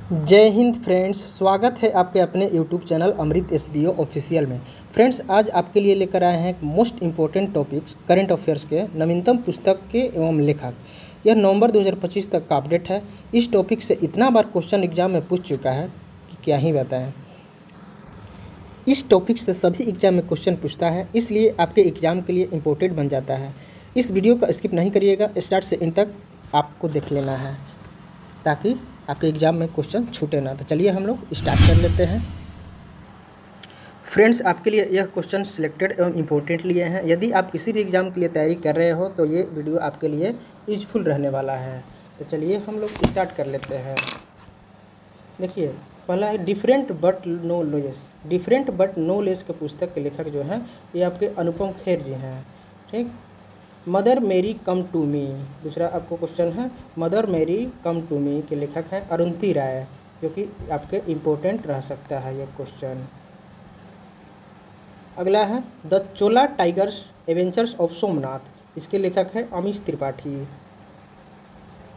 जय हिंद फ्रेंड्स, स्वागत है आपके अपने YouTube चैनल अमृत SBO ऑफिशियल में। फ्रेंड्स, आज आपके लिए लेकर आए हैं most important topics current affairs के नवीनतम पुस्तक के एवं लेखक। यह नवंबर 2025 तक का अपडेट है। इस टॉपिक से इतना बार क्वेश्चन एग्जाम में पूछ चुका है कि क्या ही बताएं। इस टॉपिक से सभी एग्जाम में क्वेश्चन पूछता है, इसलिए आपके एग्जाम के लिए इम्पोर्टेंट बन जाता है। इस वीडियो को स्किप नहीं करिएगा, स्टार्ट से एंड तक आपको देख लेना है ताकि आपके एग्जाम में क्वेश्चन छूटे ना। तो चलिए हम लोग स्टार्ट कर लेते हैं। फ्रेंड्स, आपके लिए यह क्वेश्चन सिलेक्टेड एवं इम्पोर्टेंट लिए हैं। यदि आप किसी भी एग्जाम के लिए तैयारी कर रहे हो तो ये वीडियो आपके लिए यूजफुल रहने वाला है। तो चलिए हम लोग स्टार्ट कर लेते हैं। देखिए, पहला है different but no less. Different but no less के पुस्तक के लेखक जो हैं ये आपके अनुपम खेर जी हैं। ठीक, मदर मेरी कम टू मी। दूसरा आपको क्वेश्चन है मदर मेरी कम टू मी के लेखक हैं अरुंधति राय, जो कि आपके इम्पोर्टेंट रह सकता है ये क्वेश्चन। अगला है the Chola tigers avengers of Somnath. इसके लेखक हैं Amish Tripathi.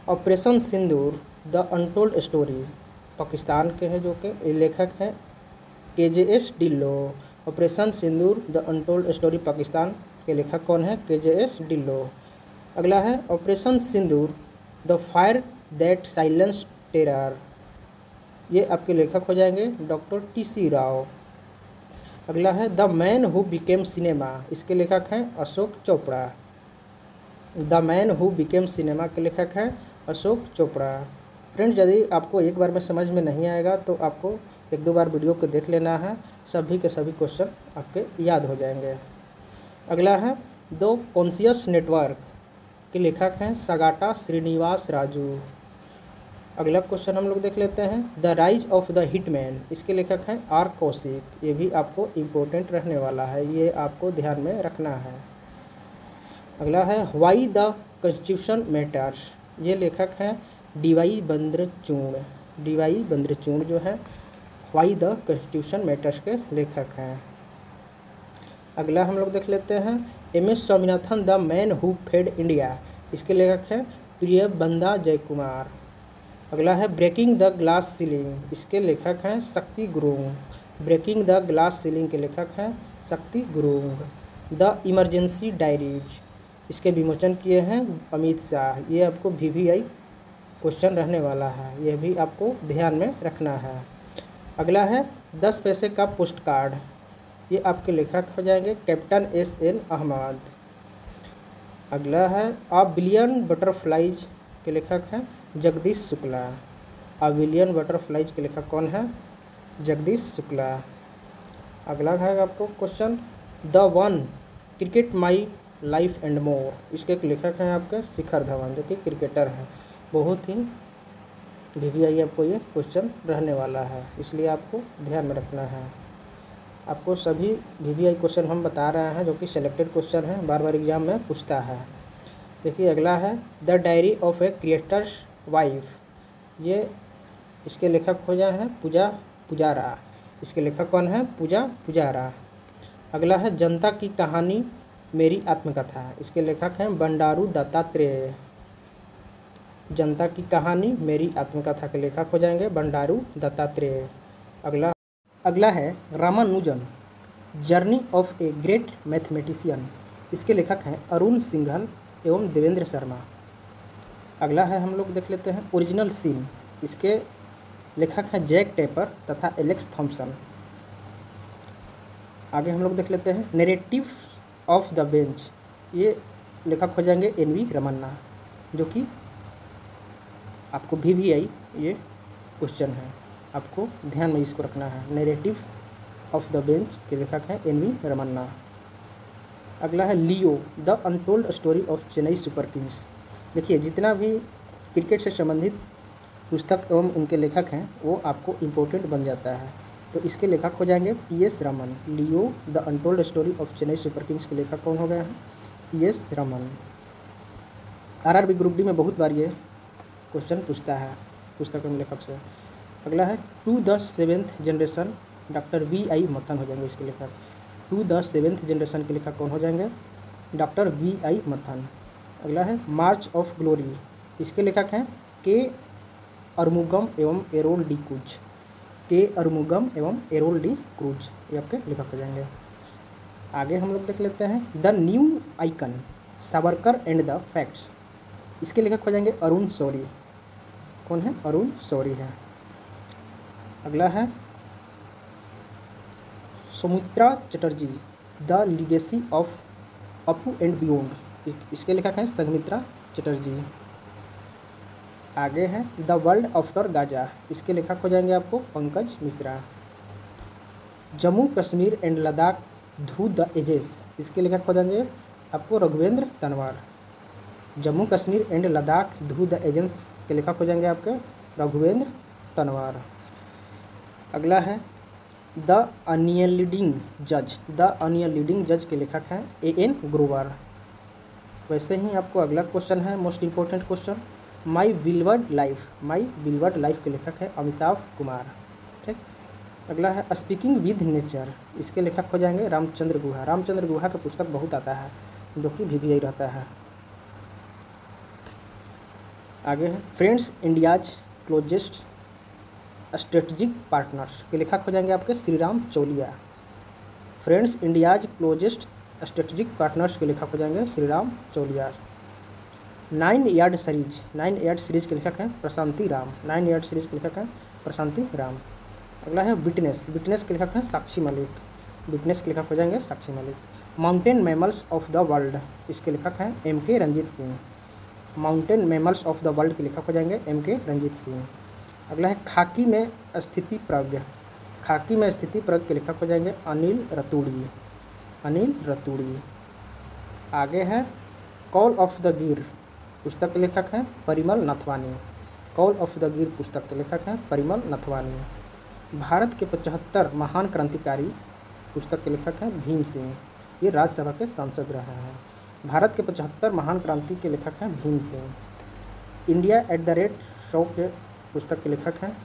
Operation Sindoor the untold story, Pakistan के हैं, जो कि लेखक हैं KJS Dhillon. Operation Sindoor the untold story Pakistan के लेखक कौन है? KJS ढिल्लो। अगला है operation Sindoor the fire that silence terror. ये आपके लेखक हो जाएंगे डॉक्टर TC राव। अगला है the man who became cinema. इसके लेखक हैं Ashok Chopra. The man who became cinema के लेखक हैं अशोक चोपड़ा। फ्रेंड्स, यदि आपको एक बार में समझ में नहीं आएगा तो आपको एक दो बार वीडियो को देख लेना है, सभी के सभी क्वेश्चन आपके याद हो जाएंगे। अगला है द कॉन्शियस नेटवर्क के लेखक हैं सगाटा श्रीनिवास राजू। अगला क्वेश्चन हम लोग देख लेते हैं the rise of the hitman. इसके लेखक हैं R कौशिक। ये भी आपको इम्पोर्टेंट रहने वाला है, ये आपको ध्यान में रखना है। अगला है व्हाई द कॉन्स्टिट्यूशन मैटर्स। ये लेखक हैं DY बंद्रचूड़। DY बंद्रचूड़ जो है व्हाई द कॉन्स्टिट्यूशन मैटर्स के लेखक हैं। अगला हम लोग देख लेते हैं MS Swaminathan the man who fed India. इसके लेखक हैं प्रियबंदा जयकुमार। अगला है ब्रेकिंग द ग्लास सीलिंग। इसके लेखक हैं Shakti Gurung. Breaking the glass ceiling के लेखक हैं Shakti Gurung. The emergency diaries, इसके विमोचन किए हैं अमित शाह। ये आपको VVI क्वेश्चन रहने वाला है, यह भी आपको ध्यान में रखना है। अगला है 10 पैसे का पोस्ट कार्ड। ये आपके लेखक हो जाएंगे कैप्टन SN अहमद। अगला है अ बिलियन बटरफ्लाइज के लेखक हैं Jagdish Shukla. A billion butterflies के लेखक कौन है? जगदीश शुक्ला। अगला है आपको question the one cricket my life and more. इसके लेखक हैं आपके शिखर धवन, जो कि क्रिकेटर हैं। बहुत ही VVI आपको ये क्वेश्चन रहने वाला है, इसलिए आपको ध्यान में रखना है। आपको सभी VVI क्वेश्चन हम बता रहे हैं जो कि सिलेक्टेड क्वेश्चन हैं, बार बार एग्जाम में पूछता है। देखिए, अगला है the diary of A creators wife. ये इसके लेखक हो जाए हैं पूजा पुजारा। इसके लेखक कौन है? पूजा पुजारा। अगला है जनता की कहानी मेरी आत्मकथा। इसके लेखक हैं बंडारू दत्तात्रेय। जनता की कहानी मेरी आत्मकथा के लेखक हो जाएंगे बंडारू दत्तात्रेय। अगला है Ramanujan journey of a great mathematician. इसके लेखक हैं अरुण सिंघल एवं देवेंद्र शर्मा। अगला है हम लोग देख लेते हैं ओरिजिनल सीन। इसके लेखक हैं जैक टेपर तथा एलेक्स थॉम्सन। आगे हम लोग देख लेते हैं नैरेटिव ऑफ द बेंच। ये लेखक हो जाएंगे NV रमन्ना, जो कि आपको VVI ये क्वेश्चन है, आपको ध्यान में इसको रखना है। नैरेटिव ऑफ द बेंच के लेखक हैं NV रमन्ना। अगला है Leo the untold story of Chennai super Kings. देखिए, जितना भी क्रिकेट से संबंधित पुस्तक एवं उनके लेखक हैं वो आपको इम्पोर्टेंट बन जाता है। तो इसके लेखक हो जाएंगे PS Raman. Leo the untold story of Chennai super Kings के लेखक कौन हो गए हैं? PS Raman. RRB group D में बहुत बार ये क्वेश्चन पूछता है पुस्तक एवं लेखक से। अगला है to the seventh generation doctor VI Mathan हो जाएंगे इसके लेखक। टू द सेवेंथ जनरेशन के लेखक कौन हो जाएंगे? डॉक्टर VI मथन। अगला है मार्च ऑफ ग्लोरी। इसके लेखक हैं अरमुगम एवं एरोल डी क्रूज, के अरमुगम एवं एरोल डी क्रूज, ये आपके लेखक हो जाएंगे। आगे हम लोग देख लेते हैं the new icon Savarkar and the facts, इसके लेखक हो जाएंगे अरुण शौरी। कौन है? अरुण शौरी है। अगला है Sumitra Chatterjee the legacy of Apu and beyond, इसके लेखक हैं संघमित्रा चटर्जी। आगे है द वर्ल्ड आफ्टर गाजा, इसके लेखक हो जाएंगे आपको Pankaj Mishra. Jammu Kashmir and Ladakh through the edges, इसके लेखक हो जाएंगे आपको Raghuvendra Tanwar. Jammu Kashmir and Ladakh through the agency के लेखक हो जाएंगे आपके रघुवेंद्र तनवार। अगला है द अनयील्डिंग जज, द अनयील्डिंग जज के लेखक हैं A.N. ग्रोवर। वैसे ही आपको अगला क्वेश्चन है मोस्ट इम्पोर्टेंट क्वेश्चन, माई बिलवर्ड लाइफ, माई बिलवर्ड लाइफ के लेखक है अमिताभ कुमार। ठीक। अगला है स्पीकिंग विद नेचर, इसके लेखक हो जाएंगे रामचंद्र गुहा। रामचंद्र गुहा का पुस्तक बहुत आता है जो कि VVI रहता है। आगे है friends India's closest strategic partners के लेखक हो जाएंगे आपके Shri Ram Chauliya. Friends India's closest strategic partners के लेखक हो जाएंगे Shri Ram Chauliya. 9 yard series, 9 yard series के लेखक हैं प्रशांति राम। 9 यार्ड सीरीज के लेखक हैं प्रशांति राम। अगला है विटनेस, विटनेस के लेखक हैं साक्षी मलिक। विटनेस के लेखक हो जाएंगे Sakshi Malik. Mountain mammals of the world, इसके लेखक हैं M.K. Ranjit Singh. Mountain mammals of the world के लेखक हो जाएंगे M.K. रंजीत सिंह। अगला है खाकी में स्थिति प्रज्ञ, खाकी में स्थिति प्रज्ञ के लेखक हो जाएंगे अनिल रतूड़ी। अनिल रतूड़ी। आगे है कॉल ऑफ द गिर, पुस्तक के लेखक हैं Parimal Nathwani. Call of the गिर पुस्तक के लेखक हैं परिमल नथवानी। भारत के 75 महान क्रांतिकारी, पुस्तक के लेखक हैं भीम सिंह। ये राज्यसभा के सांसद रहे हैं। भारत के 75 महान क्रांति के लेखक हैं Bhim Singh. India at the rate 100 के पुस्तक के लेखक हैं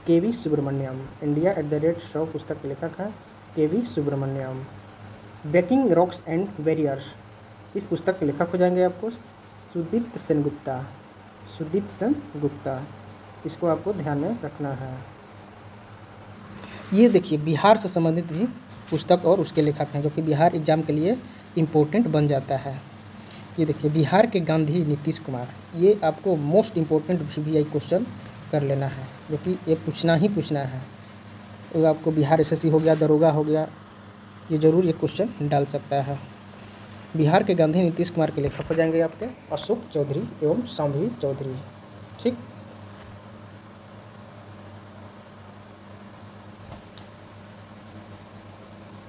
KV Subrahmanyam. India at the rate 100 पुस्तक के लेखक हैं KV Subrahmanyam. Breaking rocks and barriers, इस पुस्तक के लेखक हो जाएंगे आपको सुदीप्त सेन गुप्ता। सुदीप्त सेन गुप्ता, इसको आपको ध्यान में रखना है। ये देखिए बिहार से संबंधित भी पुस्तक और उसके लेखक हैं जो कि बिहार एग्जाम के लिए इम्पोर्टेंट बन जाता है। ये देखिए बिहार के गांधी नीतीश कुमार, ये आपको मोस्ट इम्पोर्टेंट VVI क्वेश्चन कर लेना है जो कि ये पूछना ही पूछना है। तो आपको बिहार SSC हो गया, दरोगा हो गया, ये जरूर ये क्वेश्चन डाल सकता है। बिहार के गांधी नीतीश कुमार के लेखक हो जाएंगे आपके अशोक चौधरी एवं शांभवी चौधरी। ठीक।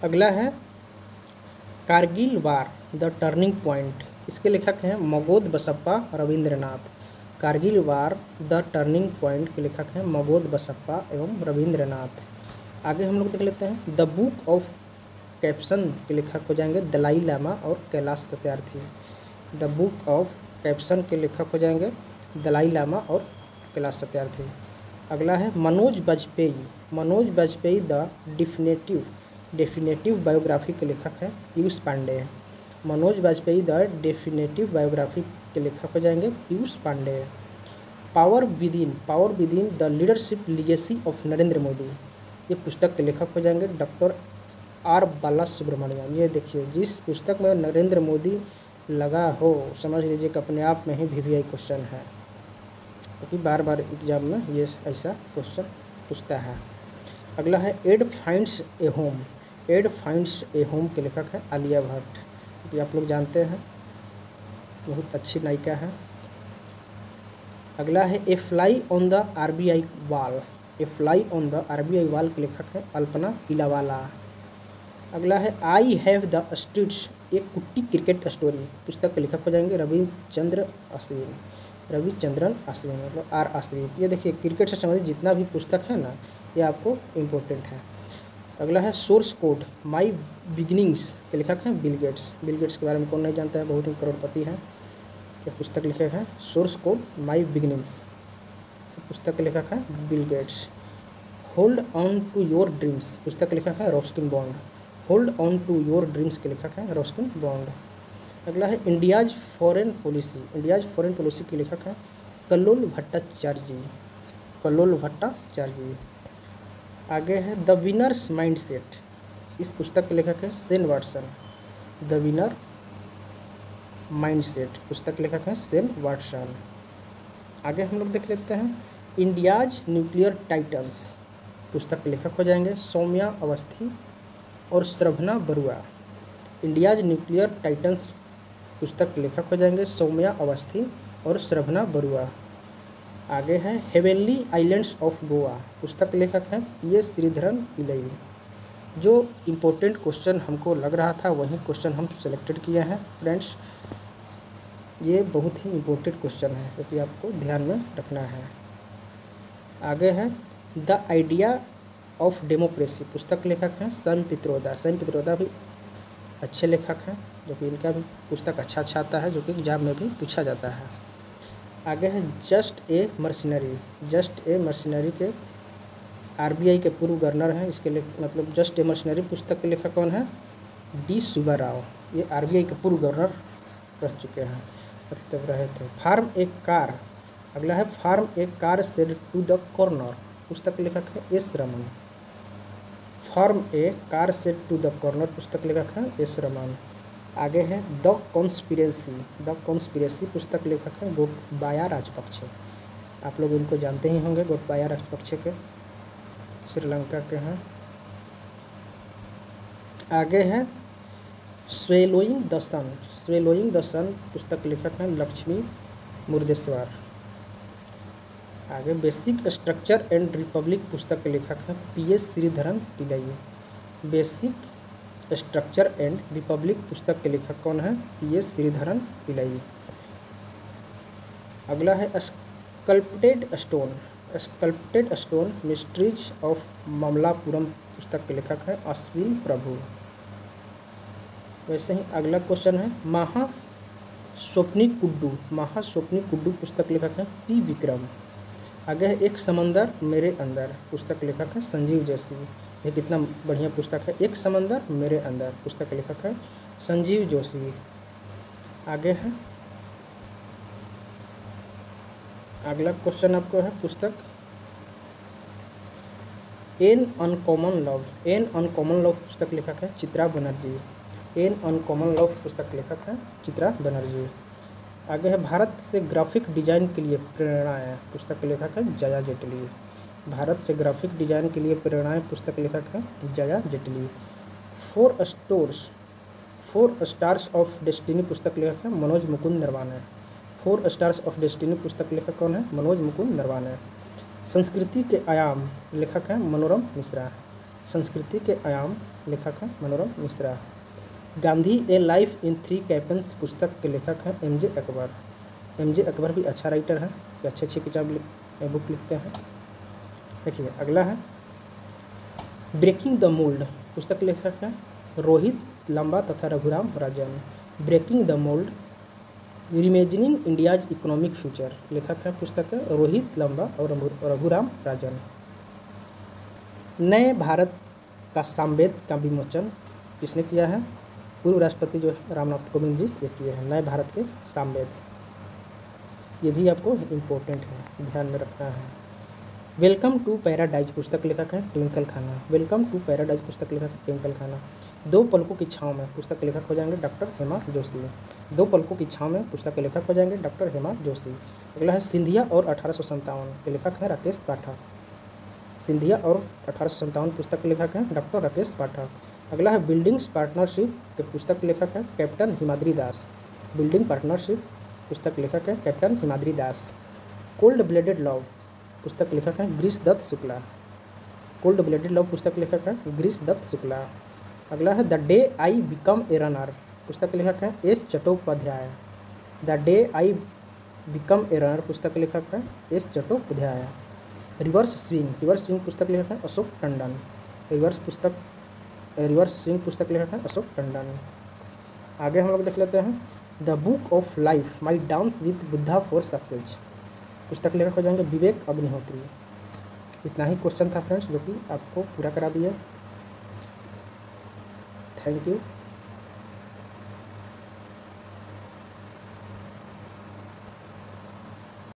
अगला है कारगिल वार द टर्निंग पॉइंट, इसके लेखक हैं मगोद बसप्पा रविंद्रनाथ। कारगिल वार द टर्निंग पॉइंट के लेखक हैं मगोद बसप्पा एवं रविंद्रनाथ। आगे हम लोग देख लेते हैं द बुक ऑफ कैप्शन के लेखक हो जाएंगे दलाई लामा और Kailash Satyarthi. The book of caption के लेखक हो जाएंगे दलाई लामा और कैलाश सत्यार्थी। अगला है Manoj Vajpayee, Manoj Vajpayee the definitive biography के लेखक हैं Piyush Pandey. Manoj Vajpayee the definitive biography के लेखक हो जाएंगे Piyush Pandey. Power within the leadership legacy of Narendra Modi, ये पुस्तक के लेखक हो जाएंगे डॉक्टर R बालासुब्रमण्यम। ये देखिए जिस पुस्तक में नरेंद्र मोदी लगा हो समझ लीजिए कि अपने आप में ही VVI क्वेश्चन है, क्योंकि बार बार एग्जाम में ये ऐसा क्वेश्चन पूछता है। अगला है एड फाइंड्स ए होम, एड फाइंड्स ए होम के लेखक है आलिया भट्ट। ये आप लोग जानते हैं, बहुत अच्छी नायिका है। अगला है a fly on the RBI wall, a fly on the RBI wall के लेखक है अल्पना किलावाला। अगला है आई हैव द स्ट्रीट्स, एक कुट्टी क्रिकेट स्टोरी, पुस्तक के लेखक हो जाएंगे रविचंद्रन अश्विन मतलब R अश्विन। ये देखिए क्रिकेट से संबंधित जितना भी पुस्तक है ना ये आपको इम्पोर्टेंट है। अगला है सोर्स कोड माई बिगिनिंग्स के लेखक हैं बिल गेट्स। बिल गेट्स के बारे में कौन नहीं जानता है, बहुत ही करोड़पति हैं। ये पुस्तक लेखक है सोर्स कोड माई बिगिनिंग्स, पुस्तक के लेखक हैं Bill Gates. Hold on to your dreams, पुस्तक के लेखक है Ruskin Bond. Hold on to your dreams के लेखक हैं रस्किन बॉन्ड। अगला है India's foreign policy, India's foreign policy के लेखक हैं कल्लोल भट्टाचार्य जी। कल्लोल भट्टाचार्य। आगे है द विनर्स माइंडसेट, इस पुस्तक के लेखक है Shane Watson. The winner mindset पुस्तक के लेखक हैं शेन वाटसन। आगे हम लोग देख लेते हैं इंडियाज न्यूक्लियर टाइटन्स, पुस्तक के लेखक हो जाएंगे सौम्या अवस्थी और श्रभना बरुआ। इंडियाज न्यूक्लियर टाइटन्स पुस्तक के लेखक हो जाएंगे सौम्या अवस्थी और श्रभना बरुआ। आगे है हेवेनली आइलैंड्स ऑफ गोवा, पुस्तक के लेखक हैं पीएस श्रीधरन पिल्लई। जो इम्पोर्टेंट क्वेश्चन हमको लग रहा था वही क्वेश्चन हम सेलेक्टेड किए हैं फ्रेंड्स। ये बहुत ही इम्पोर्टेंट क्वेश्चन है क्योंकि तो आपको ध्यान में रखना है। आगे है द आइडिया ऑफ डेमोक्रेसी, पुस्तक के लेखक हैं सैम पित्रोदा। सैम पित्रोदा भी अच्छे लेखक हैं जो कि इनका भी पुस्तक अच्छा आता है जो कि एग्जाम में भी पूछा जाता है। आगे है just a mercenary, just a mercenary के आरबीआई के पूर्व गवर्नर हैं, इसके लिए मतलब जस्ट ए मर्सिनरी पुस्तक के लेखक कौन है डी सुब्बा राव। ये आरबीआई के पूर्व गवर्नर रह चुके हैं मतलब रहे थे। फार्म ए कार, अगला है farm a car said to the corner, पुस्तक के लेखक है S Raman. Farm a car said to the corner पुस्तक के लेखक है एस रमन। आगे है द कॉन्स्पिरेसी, द कॉन्स्पिरेसी पुस्तक के लेखक है गोटबाया राजपक्षे। आप लोग इनको जानते ही होंगे, गोटबाया राजपक्षे के श्रीलंका के हैं। आगे है swallowing the sun, swallowing the sun पुस्तक के लेखक हैं लक्ष्मी मुर्देश्वर। आगे बेसिक स्ट्रक्चर एंड रिपब्लिक पुस्तक के लेखक हैं PS Sreedharan Pillai. Basic structure and Republic पुस्तक के लेखक कौन है पीएस श्रीधरन पिल्लई। अगला है sculpted stone, sculpted stone mysteries of Mamallapuram पुस्तक के लेखक हैं अश्विन प्रभु। वैसे ही अगला क्वेश्चन है महास्वप्निक कुड्डू, महास्वप्निक कुड्डू पुस्तक लेखक है पी विक्रम। आगे है एक समंदर मेरे अंदर, पुस्तक लेखक है संजीव जोशी। ये कितना बढ़िया पुस्तक है, एक समंदर मेरे अंदर, पुस्तक लेखक है संजीव जोशी। आगे है अगला क्वेश्चन आपको है पुस्तक an uncommon love, an uncommon love पुस्तक लेखक है Chitra Banerjee. An uncommon love पुस्तक लेखक है चित्रा बनर्जी। आगे है भारत से ग्राफिक डिजाइन के लिए प्रेरणाएं, पुस्तक लेखक है जया जेटली। भारत से ग्राफिक डिजाइन के लिए प्रेरणाएं पुस्तक लेखक है Jaya Jaitley. Four stars of destiny पुस्तक लेखक है Manoj Mukund Naravane. Four stars of destiny पुस्तक लेखक कौन है मनोज मुकुंद नरवाने। संस्कृति के आयाम लेखक है मनोरम मिश्रा। संस्कृति के आयाम लेखक है मनोरम मिश्रा। गांधी ए लाइफ इन 3 कैप्टन्स पुस्तक के लेखक हैं एमजे अकबर। एमजे अकबर भी अच्छा राइटर है, अच्छी अच्छी किताब बुक लिखते हैं। देखिए अगला है ब्रेकिंग द मोल्ड, पुस्तक लेखक है रोहित लांबा तथा Raghuram Rajan. Breaking the mould reimagining India's economic future, लेखक है पुस्तक है रोहित लांबा और रघुराम राजन। नए भारत का सामवेद का विमोचन किसने किया है पूर्व राष्ट्रपति जो है रामनाथ कोविंद जी ये किए हैं नए भारत के सामवेद। ये भी आपको इम्पोर्टेंट है, ध्यान में रखना है। वेलकम टू पैराडाइज पुस्तक लेखक है Twinkle Khanna. Welcome to paradise पुस्तक लेखक है ट्विंकल खन्ना। दो पलकों की छाँव में पुस्तक के लेखक हो जाएंगे डॉक्टर हेमा जोशी। दो पलकों की छाँव में पुस्तक के लेखक हो जाएंगे डॉक्टर हेमा जोशी। अगला है सिंधिया और 1857 के लेखक हैं राकेश पाठक। सिंधिया और 1857 पुस्तक के लेखक हैं डॉक्टर राकेश पाठक। अगला है बिल्डिंग्स पार्टनरशिप के पुस्तक लेखक है captain Himadri Das. Building partnership पुस्तक लेखक है captain Himadri Das. Cold bladed love पुस्तक लेखक है Girish Dutt Shukla. Cold bladed love पुस्तक लेखक है ग्रीस दत्त शुक्ला। अगला है the day I become a runner पुस्तक लेखक है S Chattopadhyay. The day I become a runner पुस्तक लेखक है एस चट्टोपाध्याय। रिवर्स स्विंग पुस्तक लेखक है अशोक टंडन। रिवर्स स्विंग पुस्तक लेखक है अशोक टंडन। आगे हम लोग देख लेते हैं the book of life my dance with Buddha for success पुस्तक लेखक हो जाएंगे विवेक अग्निहोत्री। इतना ही क्वेश्चन था फ्रेंड्स जो कि आपको पूरा करा दिया। Thank you.